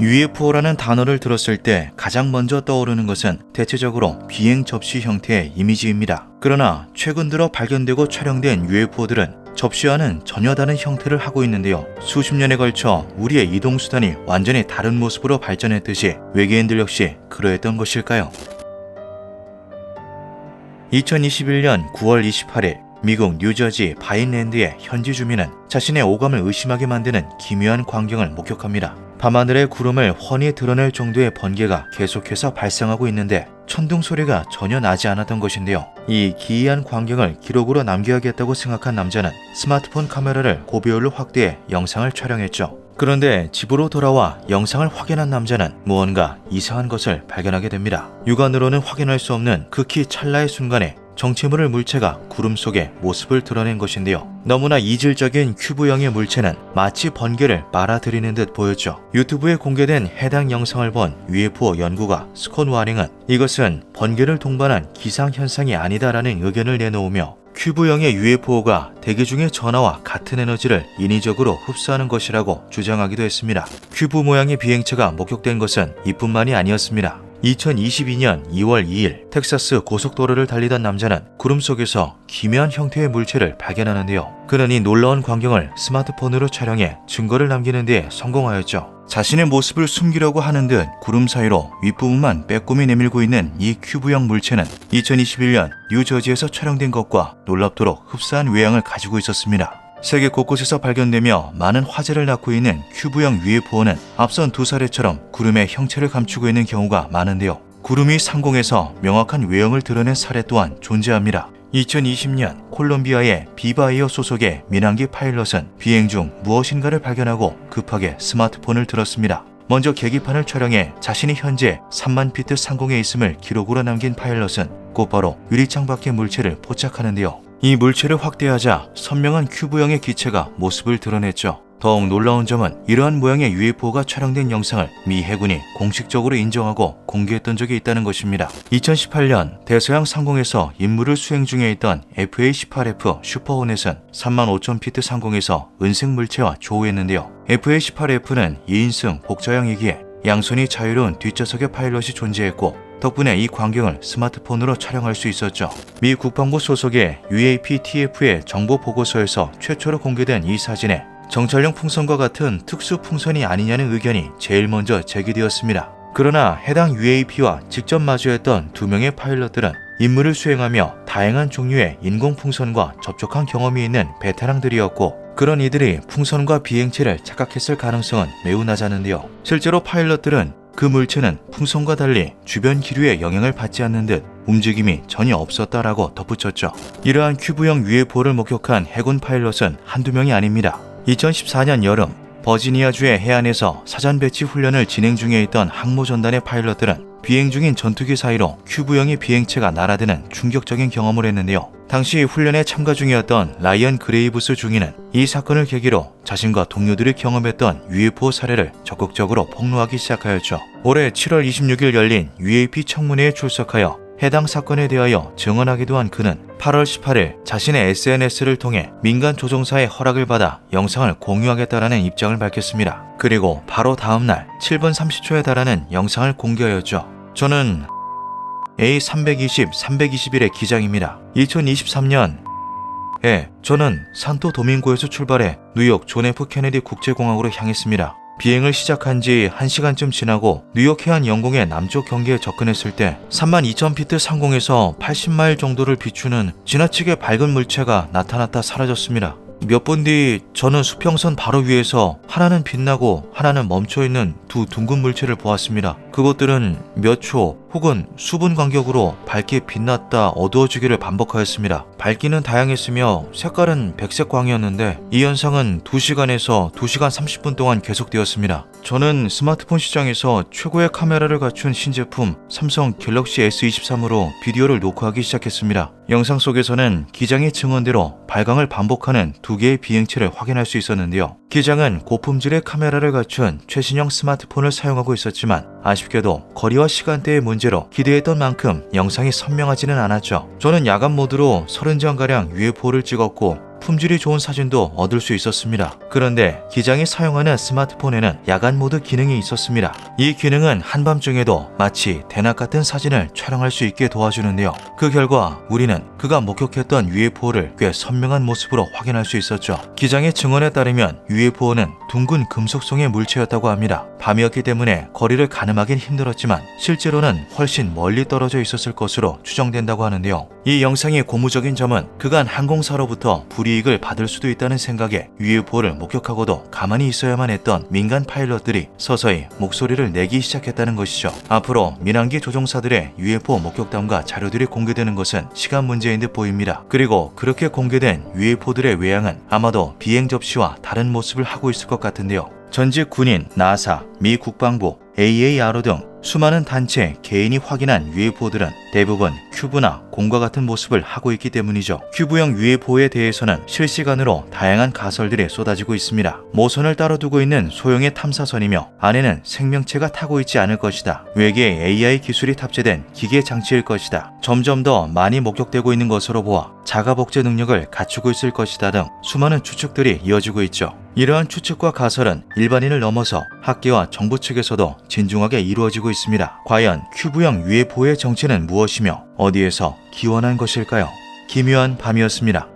UFO라는 단어를 들었을 때 가장 먼저 떠오르는 것은 대체적으로 비행 접시 형태의 이미지입니다. 그러나 최근 들어 발견되고 촬영된 UFO들은 접시와는 전혀 다른 형태를 하고 있는데요. 수십 년에 걸쳐 우리의 이동수단이 완전히 다른 모습으로 발전했듯이 외계인들 역시 그러했던 것일까요? 2021년 9월 28일 미국 뉴저지 바인랜드의 현지 주민은 자신의 오감을 의심하게 만드는 기묘한 광경을 목격합니다. 밤하늘의 구름을 훤히 드러낼 정도의 번개가 계속해서 발생하고 있는데 천둥 소리가 전혀 나지 않았던 것인데요. 이 기이한 광경을 기록으로 남겨야겠다고 생각한 남자는 스마트폰 카메라를 고배율로 확대해 영상을 촬영했죠. 그런데 집으로 돌아와 영상을 확인한 남자는 무언가 이상한 것을 발견하게 됩니다. 육안으로는 확인할 수 없는 극히 찰나의 순간에 정체모를 물체가 구름 속에 모습을 드러낸 것인데요. 너무나 이질적인 큐브형의 물체는 마치 번개를 빨아들이는 듯 보였죠. 유튜브에 공개된 해당 영상을 본 UFO 연구가 스콘 와링은 이것은 번개를 동반한 기상현상이 아니다라는 의견을 내놓으며 큐브형의 UFO가 대기 중의 전하와 같은 에너지를 인위적으로 흡수하는 것이라고 주장하기도 했습니다. 큐브 모양의 비행체가 목격된 것은 이뿐만이 아니었습니다. 2022년 2월 2일 텍사스 고속도로를 달리던 남자는 구름 속에서 기묘한 형태의 물체를 발견하는데요. 그는 이 놀라운 광경을 스마트폰으로 촬영해 증거를 남기는 데 성공하였죠. 자신의 모습을 숨기려고 하는 듯 구름 사이로 윗부분만 빼꼼히 내밀고 있는 이 큐브형 물체는 2021년 뉴저지에서 촬영된 것과 놀랍도록 흡사한 외양을 가지고 있었습니다. 세계 곳곳에서 발견되며 많은 화제를 낳고 있는 큐브형 UFO는 앞선 두 사례처럼 구름의 형체를 감추고 있는 경우가 많은데요. 구름이 상공에서 명확한 외형을 드러낸 사례 또한 존재합니다. 2020년 콜롬비아의 비바이어 소속의 민항기 파일럿은 비행 중 무엇인가를 발견하고 급하게 스마트폰을 들었습니다. 먼저 계기판을 촬영해 자신이 현재 3만 피트 상공에 있음을 기록으로 남긴 파일럿은 곧바로 유리창 밖의 물체를 포착하는데요. 이 물체를 확대하자 선명한 큐브형의 기체가 모습을 드러냈죠. 더욱 놀라운 점은 이러한 모양의 UFO가 촬영된 영상을 미 해군이 공식적으로 인정하고 공개했던 적이 있다는 것입니다. 2018년 대서양 상공에서 임무를 수행 중에 있던 FA-18F 슈퍼호넷은 35,000피트 상공에서 은색 물체와 조우했는데요. FA-18F는 2인승 복좌형이기에 양손이 자유로운 뒷좌석에 파일럿이 존재했고 덕분에 이 광경을 스마트폰으로 촬영할 수 있었죠. 미 국방부 소속의 UAPTF의 정보 보고서에서 최초로 공개된 이 사진에 정찰용 풍선과 같은 특수 풍선이 아니냐는 의견이 제일 먼저 제기되었습니다. 그러나 해당 UAP와 직접 마주했던 두 명의 파일럿들은 임무를 수행하며 다양한 종류의 인공 풍선과 접촉한 경험이 있는 베테랑들이었고 그런 이들이 풍선과 비행체를 착각했을 가능성은 매우 낮았는데요. 실제로 파일럿들은 그 물체는 풍선과 달리 주변 기류에 영향을 받지 않는 듯 움직임이 전혀 없었다라고 덧붙였죠. 이러한 큐브형 UFO를 목격한 해군 파일럿은 한두 명이 아닙니다. 2014년 여름 버지니아주의 해안에서 사전 배치 훈련을 진행 중에 있던 항모전단의 파일럿들은 비행 중인 전투기 사이로 큐브형의 비행체가 날아드는 충격적인 경험을 했는데요. 당시 훈련에 참가 중이었던 라이언 그레이브스 중위는 이 사건을 계기로 자신과 동료들이 경험했던 UFO 사례를 적극적으로 폭로하기 시작하였죠. 올해 7월 26일 열린 UAP 청문회에 출석하여 해당 사건에 대하여 증언하기도 한 그는 8월 18일 자신의 SNS를 통해 민간 조종사의 허락을 받아 영상을 공유하겠다라는 입장을 밝혔습니다. 그리고 바로 다음날 7분 30초에 달하는 영상을 공개하였죠. 저는 A320, 321의 기장입니다. 2023년 저는 산토 도밍고에서 출발해 뉴욕 존 F 케네디 국제공항으로 향했습니다. 비행을 시작한 지 1시간쯤 지나고 뉴욕 해안 영공의 남쪽 경계에 접근했을 때 32,000피트 상공에서 80마일 정도를 비추는 지나치게 밝은 물체가 나타났다 사라졌습니다. 몇 분 뒤 저는 수평선 바로 위에서 하나는 빛나고 하나는 멈춰있는 두 둥근 물체를 보았습니다. 그것들은 몇 초 혹은 수분 간격으로 밝게 빛났다 어두워지기를 반복하였습니다. 밝기는 다양했으며 색깔은 백색 광이었는데 이 현상은 2시간에서 2시간 30분 동안 계속되었습니다. 저는 스마트폰 시장에서 최고의 카메라를 갖춘 신제품 삼성 갤럭시 S23으로 비디오를 녹화하기 시작했습니다. 영상 속에서는 기장의 증언대로 발광을 반복하는 두 개의 비행체를 확인할 수 있었는데요. 기장은 고품질의 카메라를 갖춘 최신형 스마트폰을 사용하고 있었지만 아쉽게도 거리와 시간대의 문제로 기대했던 만큼 영상이 선명하지는 않았죠. 저는 야간 모드로 30장가량 UFO를 찍었고 품질이 좋은 사진도 얻을 수 있었습니다. 그런데 기장이 사용하는 스마트폰에는 야간 모드 기능이 있었습니다. 이 기능은 한밤중에도 마치 대낮 같은 사진을 촬영할 수 있게 도와주는데요. 그 결과 우리는 그가 목격했던 UFO를 꽤 선명한 모습으로 확인할 수 있었죠. 기장의 증언에 따르면 UFO는 둥근 금속성의 물체였다고 합니다. 밤이었기 때문에 거리를 가늠하긴 힘들었지만 실제로는 훨씬 멀리 떨어져 있었을 것으로 추정된다고 하는데요. 이 영상의 고무적인 점은 그간 항공사로부터 불이익을 받을 수도 있다는 생각에 UFO를 목격하고도 가만히 있어야만 했던 민간 파일럿들이 서서히 목소리를 내기 시작했다는 것이죠. 앞으로 민항기 조종사들의 UFO 목격담과 자료들이 공개되는 것은 시간 문제인 듯 보입니다. 그리고 그렇게 공개된 UFO들의 외양은 아마도 비행 접시와 다른 모습을 하고 있을 것 같은데요. 전직 군인, 나사, 미 국방부, AARO 등 수많은 단체, 개인이 확인한 UFO들은 대부분 큐브나 곰과 같은 모습을 하고 있기 때문이죠. 큐브형 UFO에 대해서는 실시간으로 다양한 가설들이 쏟아지고 있습니다. 모선을 따로 두고 있는 소형의 탐사선이며 안에는 생명체가 타고 있지 않을 것이다. 외계에 AI 기술이 탑재된 기계 장치일 것이다. 점점 더 많이 목격되고 있는 것으로 보아 자가 복제 능력을 갖추고 있을 것이다 등 수많은 추측들이 이어지고 있죠. 이러한 추측과 가설은 일반인을 넘어서 학계와 정부 측에서도 진중하게 이루어지고 있습니다. 과연 큐브형 UFO의 정체는 무엇이며 어디에서 기원한 것일까요? 기묘한 밤이었습니다.